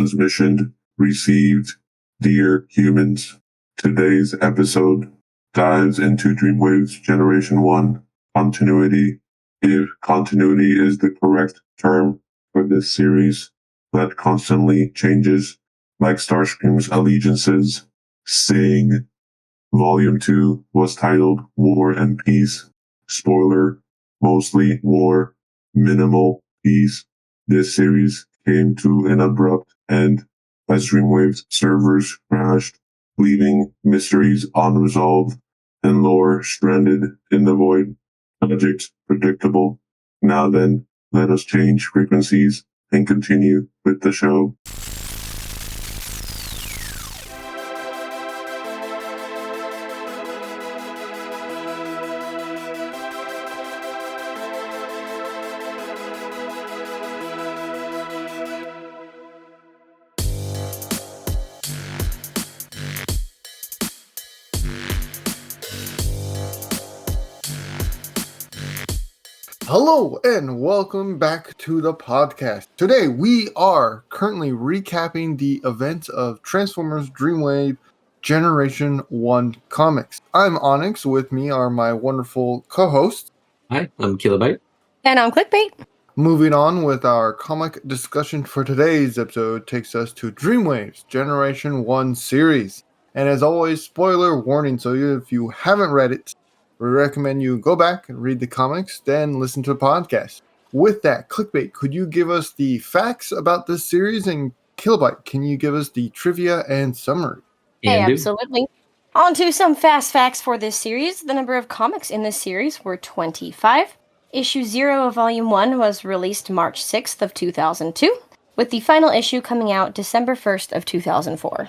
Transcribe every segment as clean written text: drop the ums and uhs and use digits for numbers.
transmission received. Dear humans, today's episode dives into Dreamwave's Generation 1 continuity, if continuity is the correct term for this series that constantly changes, like Starscream's allegiances. Sing Volume 2 was titled War and Peace. Spoiler, mostly war, minimal peace. This series came to an abrupt end as Dreamwave's servers crashed, leaving mysteries unresolved and lore stranded in the void. Subject predictable. Now then, let us change frequencies and continue with the show. Hello and welcome back to the podcast. Today we are currently recapping the events of Transformers Dreamwave Generation 1 comics. I'm Onyx, with me are my wonderful co-hosts. Hi, I'm Kill0-byte. And I'm Clickbait. Moving on with our comic discussion for today's episode takes us to Dreamwave's Generation 1 series. And as always, spoiler warning, so if you haven't read it, we recommend you go back and read the comics, then listen to the podcast. With that, Clickbait, could you give us the facts about this series? And Kill0-byte, can you give us the trivia and summary? Hey, absolutely. On to some fast facts for this series. The number of comics in this series were 25. Issue 0 of Volume 1 was released March 6th of 2002, with the final issue coming out December 1st of 2004.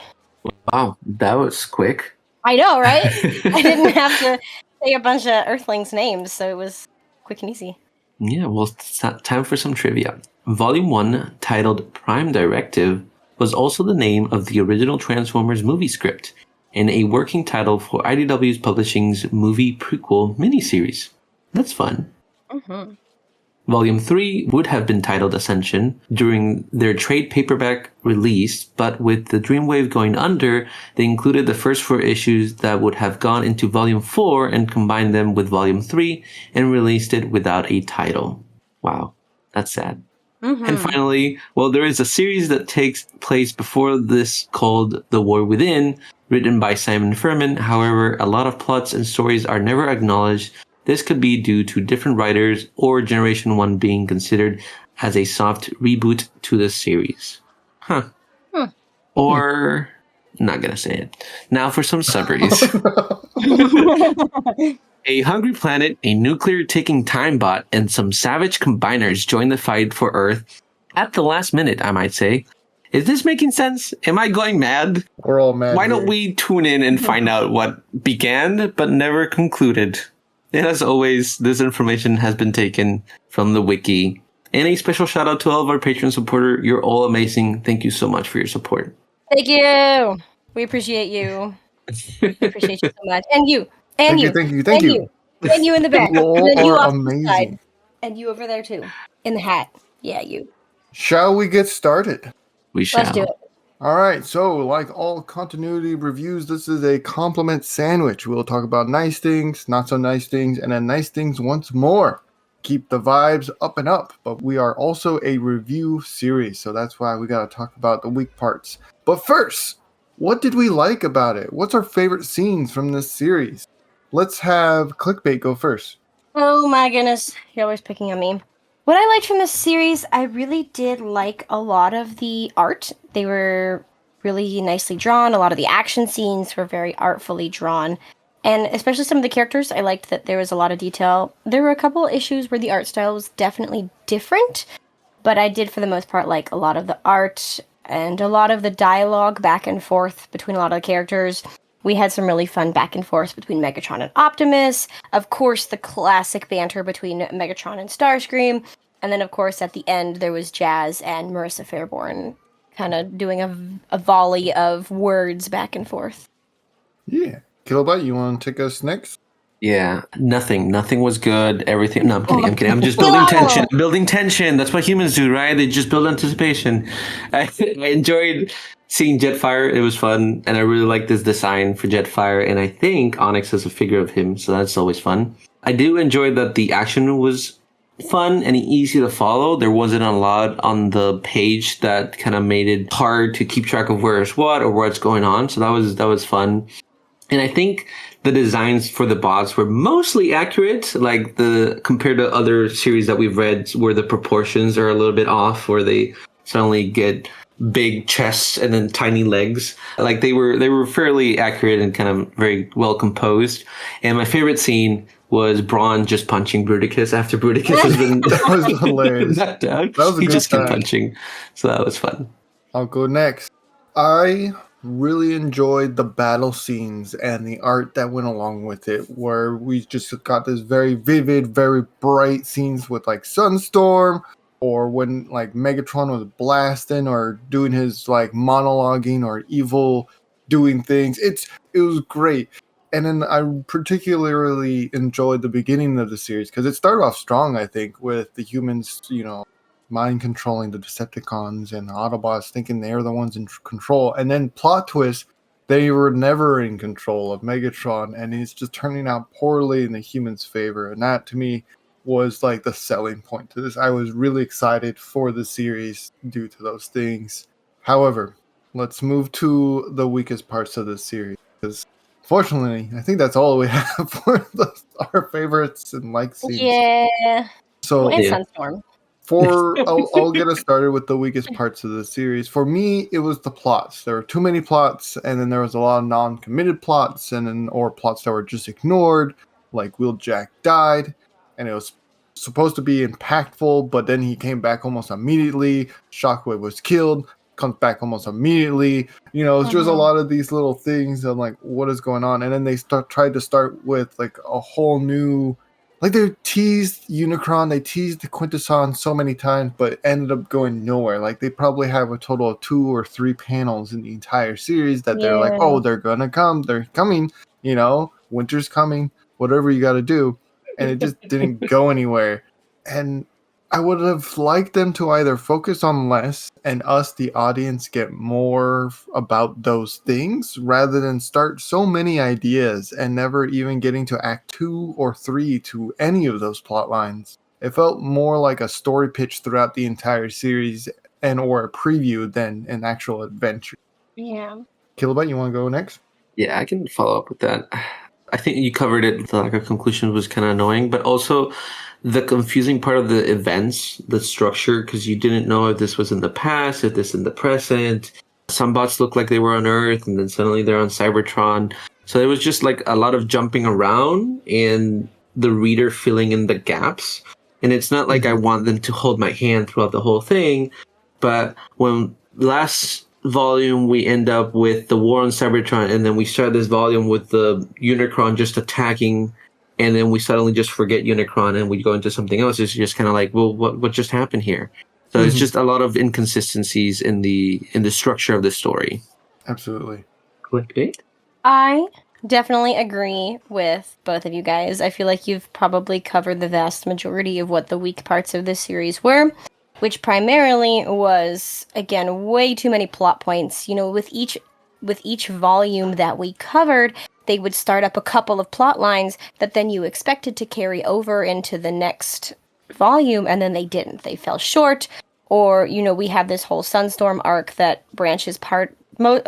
Wow, that was quick. I know, right? I didn't have to say a bunch of Earthlings' names, so it was quick and easy. Yeah, well, it's time for some trivia. Volume 1, titled Prime Directive, was also the name of the original Transformers movie script, and a working title for IDW's Publishing's movie prequel miniseries. That's fun. Mm-hmm. Volume 3 would have been titled Ascension during their trade paperback release, but with the Dreamwave going under, they included the first 4 issues that would have gone into Volume 4 and combined them with Volume 3 and released it without a title. Wow, that's sad. Mm-hmm. And finally, well, there is a series that takes place before this called The War Within, written by Simon Furman. However, a lot of plots and stories are never acknowledged. This could be due to different writers or Generation 1 being considered as a soft reboot to the series. Or, not gonna say it. Now for some summaries. A hungry planet, a nuclear-taking time bot, and some savage combiners join the fight for Earth at the last minute, I might say. Is this making sense? Am I going mad? We're all mad. Why don't we tune in and find out what began but never concluded? And as always, this information has been taken from the wiki. And a special shout out to all of our Patreon supporters. You're all amazing. Thank you so much for your support. Thank you. We appreciate you. We appreciate you so much. And you. And you. Thank you. And you in the back. You all and then you are off amazing. the side. And you over there too. In the hat. Yeah, you. Shall we get started? We shall. Let's do it. All right, so like all continuity reviews, this is a compliment sandwich. We'll talk about nice things, not so nice things, and then nice things once more. Keep the vibes up and up, but we are also a review series, so that's why we got to talk about the weak parts. But first, what did we like about it? What's our favorite scenes from this series? Let's have Clickbait go first. Oh my goodness. You're always picking on me. What I liked from this series, I really did like a lot of the art. They were really nicely drawn. A lot of the action scenes were very artfully drawn. And especially some of the characters, I liked that there was a lot of detail. There were a couple issues where the art style was definitely different, but I did, for the most part, like a lot of the art and a lot of the dialogue back and forth between a lot of the characters. We had some really fun back and forth between Megatron and Optimus. Of course, the classic banter between Megatron and Starscream. And then, of course, at the end, there was Jazz and Marissa Fairborn kind of doing a volley of words back and forth. Yeah. Kill0-byte, you want to take us next? Yeah, nothing was good. Everything. No, I'm kidding. I'm just building tension. I'm building tension. That's what humans do, right? They just build anticipation. I enjoyed seeing Jetfire. It was fun, and I really like this design for Jetfire. And I think Onyx has a figure of him, so that's always fun. I do enjoy that the action was fun and easy to follow. There wasn't a lot on the page that kind of made it hard to keep track of where's what or what's going on. So that was fun. And I think the designs for the bots were mostly accurate, like compared to other series that we've read where the proportions are a little bit off, where they suddenly get big chests and then tiny legs. Like they were fairly accurate and kind of very well composed. And my favorite scene was Braun just punching Bruticus after Bruticus has been That was hilarious. knocked out. That was a He good just kept time. punching. So that was fun. I'll go next. I really enjoyed the battle scenes and the art that went along with it, where we just got this very vivid, very bright scenes with like Sunstorm, or when like Megatron was blasting or doing his like monologuing or evil doing things. It was great. And then I particularly enjoyed the beginning of the series because it started off strong, I think, with the humans, mind controlling the Decepticons and the Autobots, thinking they're the ones in control. And then plot twist, they were never in control of Megatron, and it's just turning out poorly in the humans' favor. And that, to me, was like the selling point to this. I was really excited for the series due to those things. However, let's move to the weakest parts of the series, because fortunately, I think that's all we have for our favorites and like scenes. Yeah. So And Yeah. Sunstorm. I'll get us started with the weakest parts of the series. For me, it was the plots. There were too many plots, and then there was a lot of non-committed plots, or plots that were just ignored. Like Wheeljack died, and it was supposed to be impactful, but then he came back almost immediately. Shockwave was killed, comes back almost immediately. It's just a lot of these little things. I'm like, what is going on? And then they tried to start with like a whole new. Like they teased Unicron, they teased the Quintesson so many times, but ended up going nowhere. Like they probably have a total of 2 or 3 panels in the entire series that they're like, oh, they're gonna come, they're coming, winter's coming, whatever you got to do, and it just didn't go anywhere. And I would have liked them to either focus on less and us, the audience, get more about those things rather than start so many ideas and never even getting to act 2 or 3 to any of those plot lines. It felt more like a story pitch throughout the entire series or a preview than an actual adventure. Yeah. Kill0-byte, you want to go next? Yeah, I can follow up with that. I think you covered it. The lack of conclusion was kind of annoying, but also the confusing part of the events, the structure, because you didn't know if this was in the past, if this in the present. Some bots looked like they were on Earth, and then suddenly they're on Cybertron. So it was just like a lot of jumping around and the reader filling in the gaps. And it's not like I want them to hold my hand throughout the whole thing, but when last volume we end up with the war on Cybertron, and then we start this volume with the Unicron just attacking, and then we suddenly just forget Unicron and we go into something else. It's just kind of like, well, what just happened here? So it's just a lot of inconsistencies in the structure of the story. Absolutely. Clickbait? I definitely agree with both of you guys. I feel like you've probably covered the vast majority of what the weak parts of this series were, which primarily was, again, way too many plot points. With each volume that we covered, they would start up a couple of plot lines that then you expected to carry over into the next volume, and then they didn't. They fell short. Or, we have this whole Sunstorm arc that branches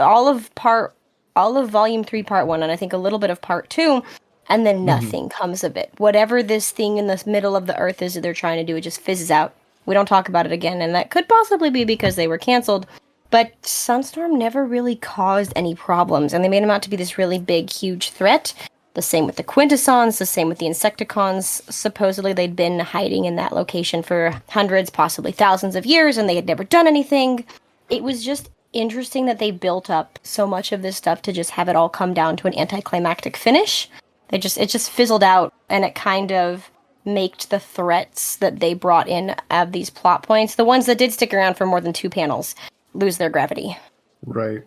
all of volume 3 part 1, and I think a little bit of part 2, and then nothing comes of it. Whatever this thing in the middle of the earth is that they're trying to do, it just fizzes out. We don't talk about it again, and that could possibly be because they were canceled. But Sunstorm never really caused any problems, and they made him out to be this really big, huge threat. The same with the Quintessons, the same with the Insecticons. Supposedly they'd been hiding in that location for hundreds, possibly thousands of years, and they had never done anything. It was just interesting that they built up so much of this stuff to just have it all come down to an anticlimactic finish. It just fizzled out, and it kind of made the threats that they brought in of these plot points, the ones that did stick around for more than 2 panels, lose their gravity. Right.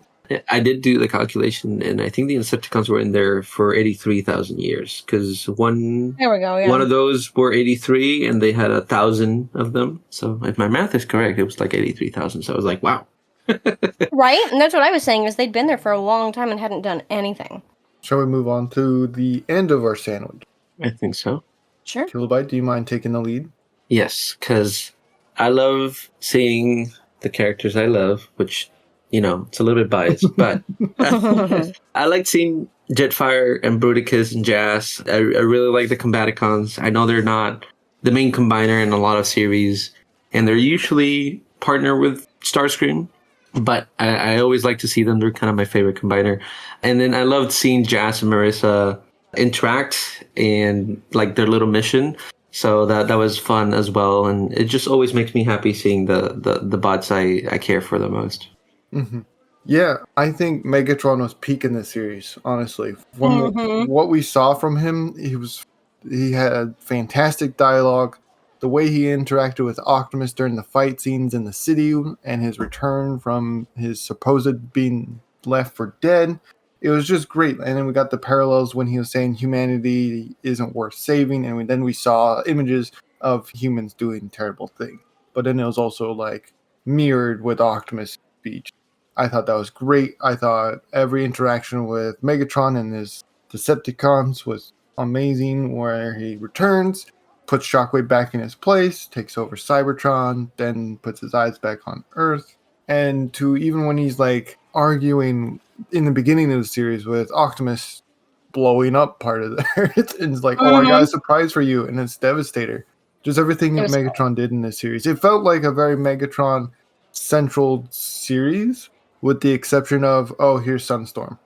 I did do the calculation, and I think the Insecticons were in there for 83,000 years, because There we go. Yeah. one of those were 83, and they had 1,000 of them. So if my math is correct, it was like 83,000. So I was like, wow. Right? And that's what I was saying, is they'd been there for a long time and hadn't done anything. Shall we move on to the end of our sandwich? I think so. Sure. Kill0-byte, do you mind taking the lead? Yes, because I love seeing the characters I love, which, it's a little bit biased, but I like seeing Jetfire and Bruticus and Jazz. I really like the Combaticons. I know they're not the main combiner in a lot of series, and they're usually partner with Starscream, but I always like to see them. They're kind of my favorite combiner. And then I loved seeing Jazz and Marissa interact and like their little mission. So that was fun as well, and it just always makes me happy seeing the bots I care for the most. Mm-hmm. Yeah, I think Megatron was peaking this series, honestly. From what we saw from him, he had fantastic dialogue. The way he interacted with Optimus during the fight scenes in the city and his return from his supposed being left for dead, it was just great. And then we got the parallels when he was saying humanity isn't worth saving, and then we saw images of humans doing terrible things. But then it was also like mirrored with Optimus' speech. I thought that was great. I thought every interaction with Megatron and his Decepticons was amazing, where he returns, puts Shockwave back in his place, takes over Cybertron, then puts his eyes back on Earth. And to even when he's like arguing in the beginning of the series with Optimus blowing up part of the Earth, and it's like, oh, I got a surprise for you, and it's Devastator. Just everything that Megatron did in this series. It felt like a very Megatron central series, with the exception of, oh, here's Sunstorm.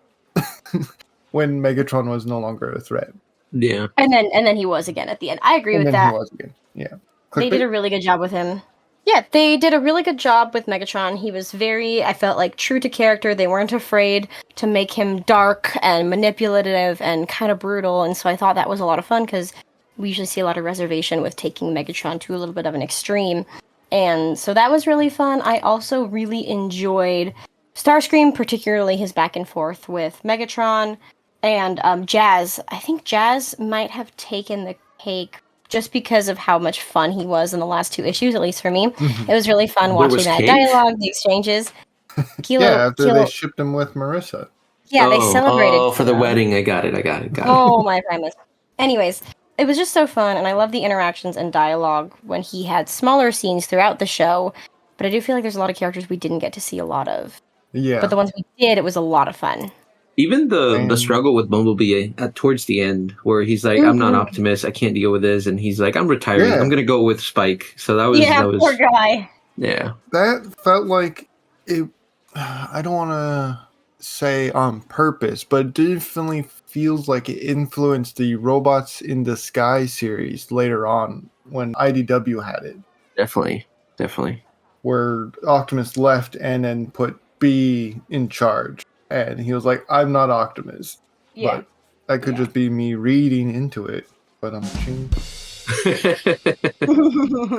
When Megatron was no longer a threat. Yeah. And then he was again at the end. I agree with that. He was again. Yeah. They did a really good job with him. Yeah, they did a really good job with Megatron. He was I felt like, true to character. They weren't afraid to make him dark and manipulative and kind of brutal. And so I thought that was a lot of fun, because we usually see a lot of reservation with taking Megatron to a little bit of an extreme. And so that was really fun. I also really enjoyed Starscream, particularly his back and forth with Megatron and Jazz. I think Jazz might have taken the cake just because of how much fun he was in the last 2 issues, at least for me. It was really fun watching that dialogue, the exchanges. After they shipped him with Marissa. Yeah, they celebrated. Oh, for the wedding. I got it. Oh, my goodness. Anyways, it was just so fun, and I love the interactions and dialogue when he had smaller scenes throughout the show, but I do feel like there's a lot of characters we didn't get to see a lot of. Yeah. But the ones we did, it was a lot of fun. Even the struggle with Bumblebee towards the end, where he's like, I'm not Optimus, I can't deal with this, and he's like, I'm retiring, I'm gonna go with Spike. So that was poor guy. Yeah. That felt like it. I don't want to say on purpose, but it definitely feels like it influenced the Robots in the Sky series later on when IDW had it. Definitely. Where Optimus left and then put B in charge. And he was like, I'm not Optimus. Yeah. But that could just be me reading into it. But I'm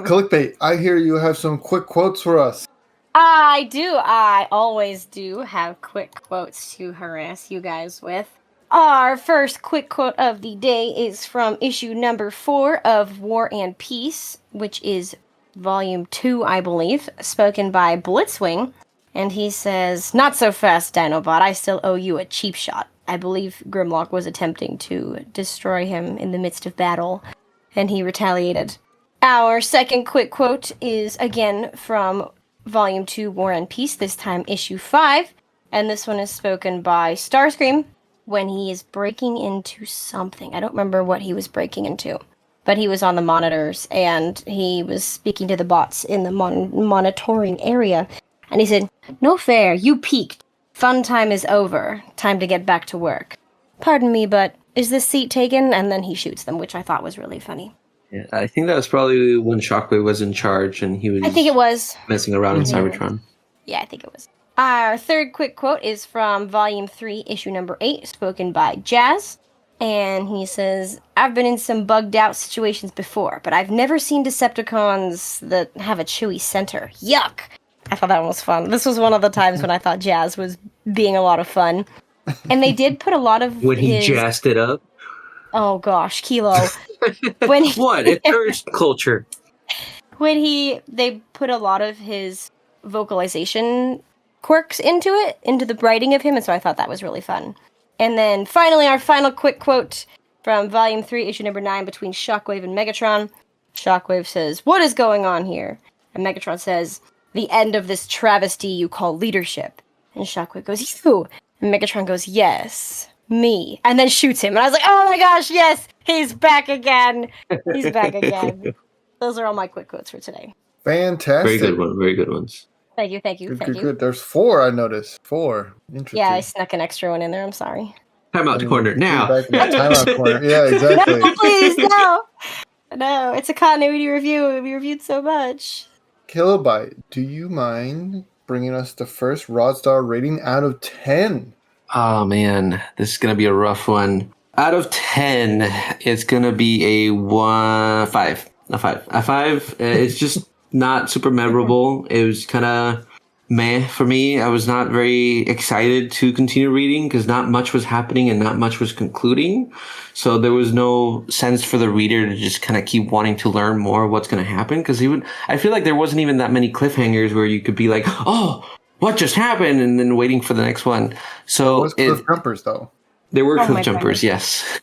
Clickbait, I hear you have some quick quotes for us. I do. I always do have quick quotes to harass you guys with. Our first quick quote of the day is from issue number 4 of War and Peace, which is volume 2, I believe, spoken by Blitzwing. And he says, "Not so fast, Dinobot. I still owe you a cheap shot." I believe Grimlock was attempting to destroy him in the midst of battle, and he retaliated. Our second quick quote is again from Volume 2, War and Peace, this time issue 5, and this one is spoken by Starscream when he is breaking into something. I don't remember what he was breaking into, but he was on the monitors, and he was speaking to the bots in the monitoring area. And he said, "No fair, you peaked. Fun time is over. Time to get back to work. Pardon me, but is this seat taken?" And then he shoots them, which I thought was really funny. Yeah, I think that was probably when Shockwave was in charge and he was... I think it was. ...messing around in Cybertron. Yeah, I think it was. Our third quick quote is from Volume 3, Issue number 8, spoken by Jazz. And he says, "I've been in some bugged out situations before, but I've never seen Decepticons that have a chewy center. Yuck!" I thought that one was fun. This was one of the times when I thought Jazz was being a lot of fun. And they did put a lot of When he jazzed it up. Oh gosh, Kilo. When What? It's Earth culture. When they put a lot of his vocalization quirks into the writing of him, and so I thought that was really fun. And then finally, our final quick quote from Volume 3, Issue number 9, between Shockwave and Megatron. Shockwave says, "What is going on here?" And Megatron says, "The end of this travesty you call leadership." And Shockwave goes, "You." And Megatron goes, "Yes, me." And then shoots him. And I was like, oh my gosh, yes, he's back again. He's back again. Those are all my quick quotes for today. Fantastic. Very good one. Very good ones. Thank you. Good. There's 4, I noticed. 4. Interesting. Yeah, I snuck an extra one in there. I'm sorry. Timeout corner now. Back in the timeout corner. Yeah, exactly. No, please, no. No, it's a continuity review. We reviewed so much. Kill0-byte, do you mind bringing us the first Rodstar rating out of 10? Oh man, this is gonna be a rough one. Out of 10, it's gonna be a 5. A 5. A 5. It's just not super memorable. It was kind of meh for me. I was not very excited to continue reading because not much was happening and not much was concluding. So there was no sense for the reader to just kind of keep wanting to learn more of what's going to happen. Because I feel like there wasn't even that many cliffhangers where you could be like, oh, what just happened? And then waiting for the next one. So cliff jumpers, though. There were cliff jumpers, yes.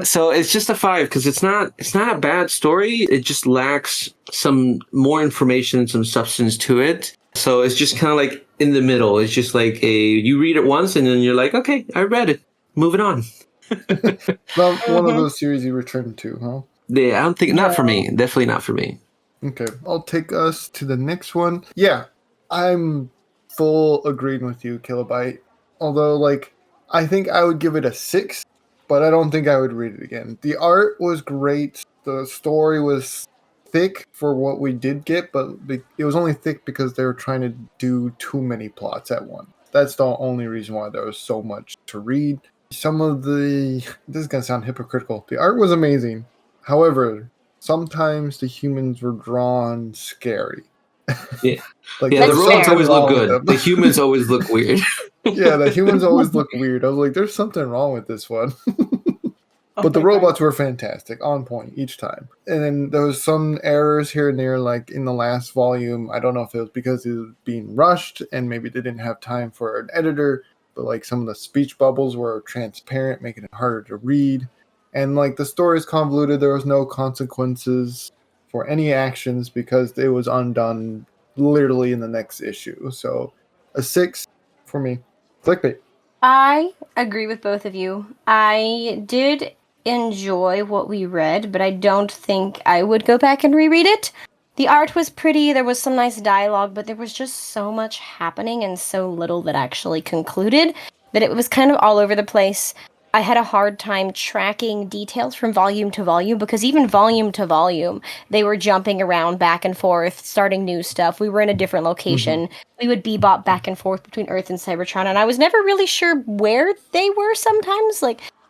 So it's just a 5 because it's not a bad story. It just lacks some more information, some substance to it. So it's just kind of like in the middle. It's just like you read it once and then you're like, okay, I read it. Moving on. Not one of those series you return to, huh? Yeah, I don't think, not for me. Definitely not for me. Okay, I'll take us to the next one. Yeah, I'm full agreeing with you, Kill0-byte. Although, I think I would give it a 6, but I don't think I would read it again. The art was great. The story was thick for what we did get, but it was only thick because they were trying to do too many plots at once. That's the only reason why there was so much to read. This is going to sound hypocritical. The art was amazing. However, sometimes the humans were drawn scary. Yeah. The robots always look good. The humans always look weird. Yeah, the humans always look weird. I was like, there's something wrong with this one. But the robots were fantastic, on point each time. And then there was some errors here and there, like in the last volume. I don't know if it was because it was being rushed and maybe they didn't have time for an editor, but some of the speech bubbles were transparent, making it harder to read. And the story is convoluted. There was no consequences for any actions because it was undone literally in the next issue. So a 6 for me. Clickbait. I agree with both of you. I did enjoy what we read, but I don't think I would go back and reread it. The art was pretty, there was some nice dialogue, but there was just so much happening and so little that actually concluded that it was kind of all over the place. I had a hard time tracking details from volume to volume because even volume to volume, they were jumping around back and forth, starting new stuff. We were in a different location. Mm-hmm. We would bebop back and forth between Earth and Cybertron, and I was never really sure where they were sometimes.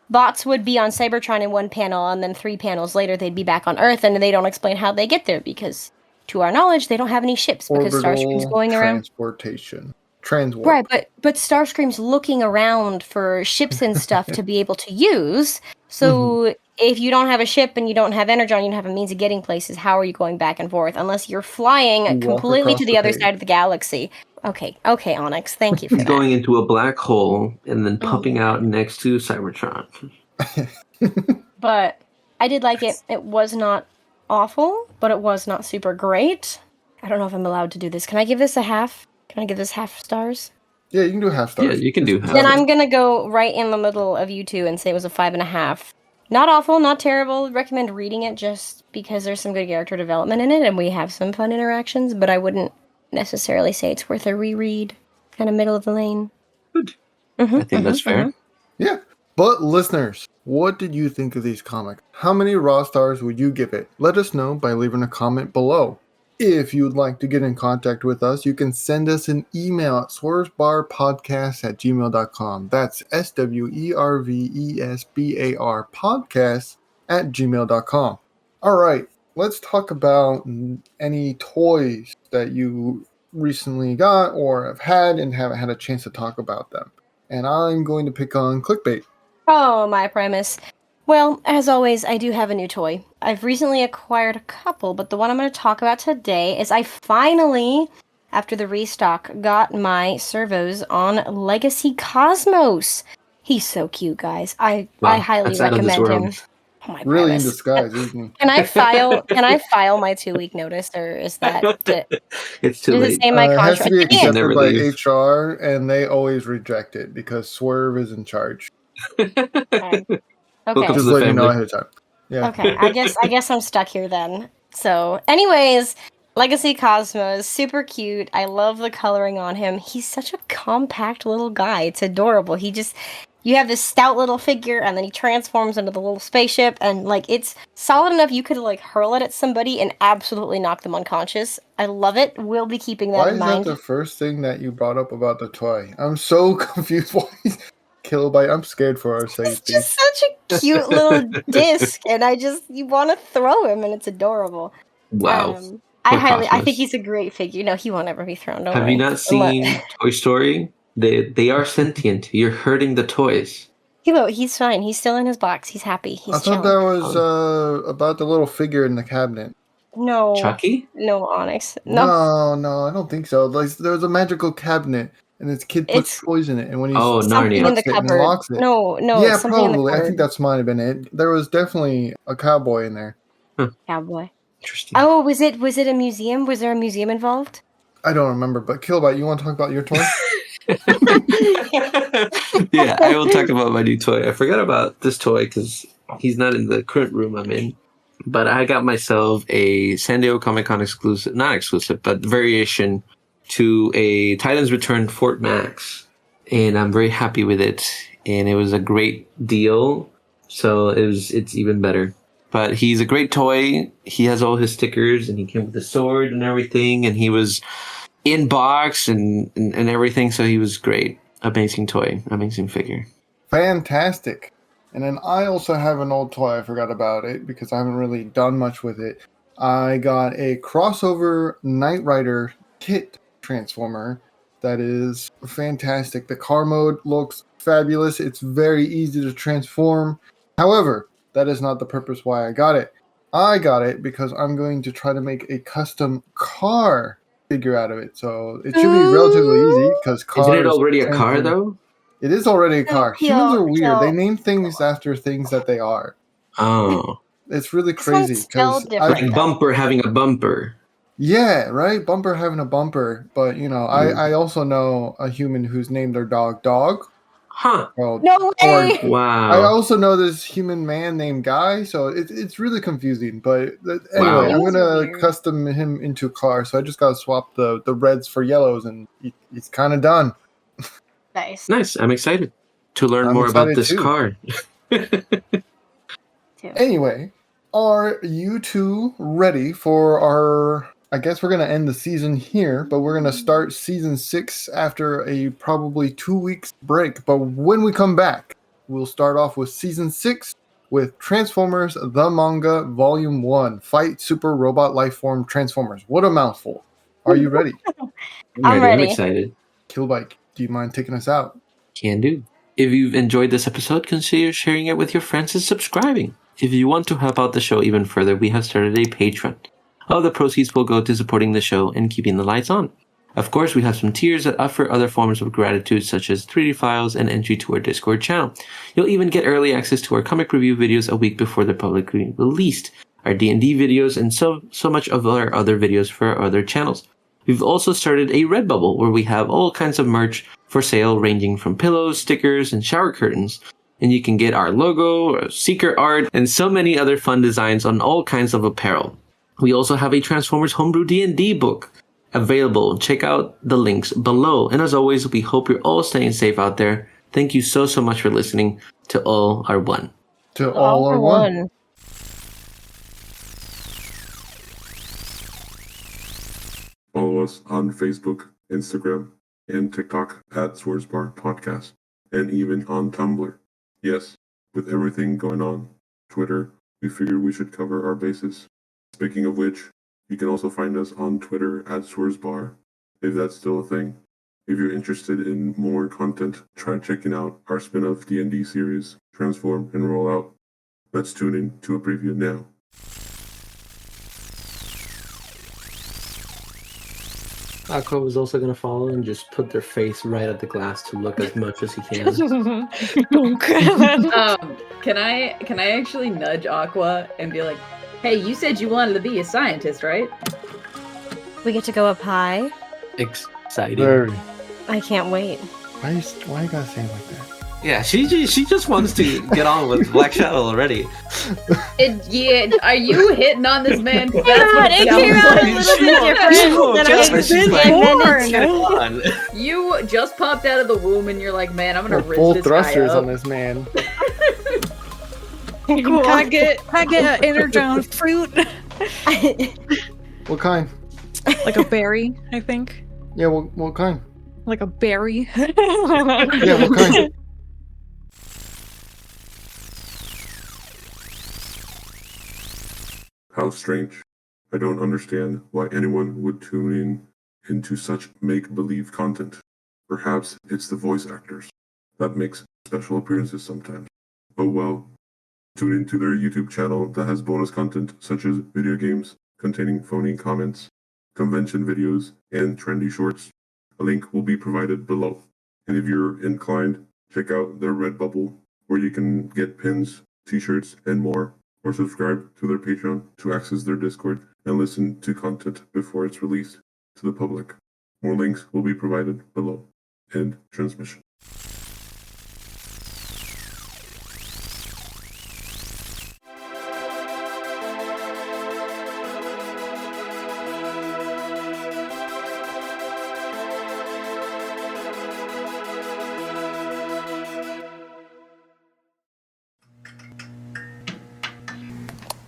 Bots would be on Cybertron in one panel, and then 3 panels later, they'd be back on Earth, and they don't explain how they get there because, to our knowledge, they don't have any ships because Starscream's going around. Transportation. Transwarp. Right, but Starscream's looking around for ships and stuff to be able to use. So if you don't have a ship and you don't have Energon, you don't have a means of getting places, how are you going back and forth? Unless you're flying completely to the other side of the galaxy. Okay, Onyx, thank you for that. Going into a black hole and then popping out next to Cybertron. But I did like it. It was not awful, but it was not super great. I don't know if I'm allowed to do this. Can I give this a half? Can I give this half stars? Yeah, you can do half stars. Yeah, you can do half. Then I'm going to go right in the middle of you two and say it was a 5.5. Not awful, not terrible. Recommend reading it just because there's some good character development in it and we have some fun interactions, but I wouldn't necessarily say it's worth a reread. Kind of middle of the lane. Good. I think that's fair. Yeah. But listeners, what did you think of these comics? How many raw stars would you give it? Let us know by leaving a comment below. If you'd like to get in contact with us, you can send us an email at swervebarpodcast@gmail.com. That's SWERVESBAR podcast@gmail.com. All right, let's talk about any toys that you recently got or have had and haven't had a chance to talk about them. And I'm going to pick on Clickbait. Oh, my premise. Well, as always, I do have a new toy. I've recently acquired a couple, but the one I'm going to talk about today is I finally, after the restock, got my servos on Legacy Cosmos. He's so cute, guys. I highly that's out of this recommend him. world. Oh my Really in premise. disguise, isn't he? Can I file my 2-week notice, or is that It's too does it late. say in my It has contract? to be You can accepted never by leave. HR, and they always reject it because Swerve is in charge. Okay. Welcome to Just the letting you know family. ahead of time. Yeah. Okay, I guess I'm stuck here then. So, anyways, Legacy Cosmos, super cute. I love the coloring on him. He's such a compact little guy. It's adorable. You have this stout little figure, and then he transforms into the little spaceship, and like it's solid enough you could like hurl it at somebody and absolutely knock them unconscious. I love it. We'll be keeping that Why in is mind. that the first thing that you brought up about the toy? I'm so confused. Why is Kill0-byte? I'm scared for our It's safety. just such a cute little disc, and you want to throw him, and it's adorable. Wow. I think Cosmos. he's a great figure. No, he won't ever be thrown. Don't Have worry. you not seen Toy Story? They are sentient. You're hurting the toys. He's fine. He's still in his box. He's happy. I He's thought chilling. that was about the little figure in the cabinet. No, Chucky? no, Onyx. No, No, I don't think so. Like there was a magical cabinet, and this kid puts it's toys in it, and when he Oh, something in Narnia. the shuts it and cupboard. locks it. No, Yeah, it's something in the probably. I think cupboard. that's might have been it. There was definitely a cowboy in there. Cowboy. Interesting. Oh, was it a museum? Was there a museum involved? I don't remember, but Kill0-byte, you want to talk about your toy? Yeah, I will talk about my new toy. I forgot about this toy because he's not in the current room I'm in. But I got myself a San Diego Comic Con exclusive, not exclusive, but variation to a Titans Return Fort Max. And I'm very happy with it. And it was a great deal. So it's even better. But he's a great toy. He has all his stickers and he came with a sword and everything. And he was in box and everything. So he was great. Amazing toy. Amazing figure. Fantastic. And then I also have an old toy. I forgot about it because I haven't really done much with it. I got a crossover Knight Rider kit transformer that is fantastic. The car mode looks fabulous. It's very easy to transform. However, that is not the purpose why I got it. I got it because I'm going to try to make a custom car figure out of it. So it should be relatively easy because Isn't it cars already a car transform. though? It is already a So car. Humans are weird. They Peel. name things after things that they are. Oh. It's really This one's crazy spelled because different. Like Bumper having a bumper. yeah, right. Bumper having a bumper, but I also know a human who's named their dog. Huh. Well, No or way. I Wow. also know this human man named Guy. So it's really confusing. But anyway, Wow. I'm Humans are gonna weird. custom him into a car. So I just gotta swap the reds for yellows, and he's kind of done. Nice. Nice. I'm excited to learn I'm more about excited this too. car. Too. Anyway, are you two ready for our? I guess we're going to end the season here, but we're going to start season 6 after a probably 2 weeks break. But when we come back, we'll start off with season 6 with Transformers the Manga Volume 1 Fight Super Robot Lifeform Transformers. What a mouthful. Are you ready? I'm I'm ready. excited. Kill0-byte, do you mind taking us out? Can do. If you've enjoyed this episode, consider sharing it with your friends and subscribing. If you want to help out the show even further, we have started a Patreon. All the proceeds will go to supporting the show and keeping the lights on. Of course, we have some tiers that offer other forms of gratitude, such as 3D files and entry to our Discord channel. You'll even get early access to our comic review videos a week before they're publicly released, our D&D videos, and so much of our other videos for our other channels. We've also started a Redbubble, where we have all kinds of merch for sale, ranging from pillows, stickers, and shower curtains. And you can get our logo, our Seeker art, and so many other fun designs on all kinds of apparel. We also have a Transformers Homebrew D&D book available. Check out the links below. And as always, we hope you're all staying safe out there. Thank you so much for listening to All Are One. To all are one. Follow us on Facebook, Instagram, and TikTok at Swerve Podcast, and even on Tumblr. Yes, with everything going on, Twitter, we figured we should cover our bases. Speaking of which, you can also find us on Twitter at Swerve if that's still a thing. If you're interested in more content, try checking out our spin-off D&D series, Transform and Roll Out. Let's tune in to a preview now. Aqua was also going to follow and just put their face right at the glass to look as much as he can. Can I actually nudge Aqua and be like, hey, you said you wanted to be a scientist, right? We get to go up high. Exciting. Very. I can't wait. Why you gotta say it like that? Yeah, she just wants to get on with Black Shadow already. Are you hitting on this man? It came out a little bit different than I was intended. You just popped out of the womb and you're like, man, I'm gonna rinse Full this thrusters guy up. on this man. Can I get an energon fruit? What kind? Like a berry, I think. Yeah, what kind? Like a berry. Yeah, what kind? How strange. I don't understand why anyone would tune in into such make-believe content. Perhaps it's the voice actors that makes special appearances sometimes. Oh well. Tune into their YouTube channel that has bonus content such as video games containing phony comments, convention videos, and trendy shorts. A link will be provided below. And if you're inclined, check out their Redbubble, where you can get pins, t-shirts, and more, or subscribe to their Patreon to access their Discord and listen to content before it's released to the public. More links will be provided below. End transmission.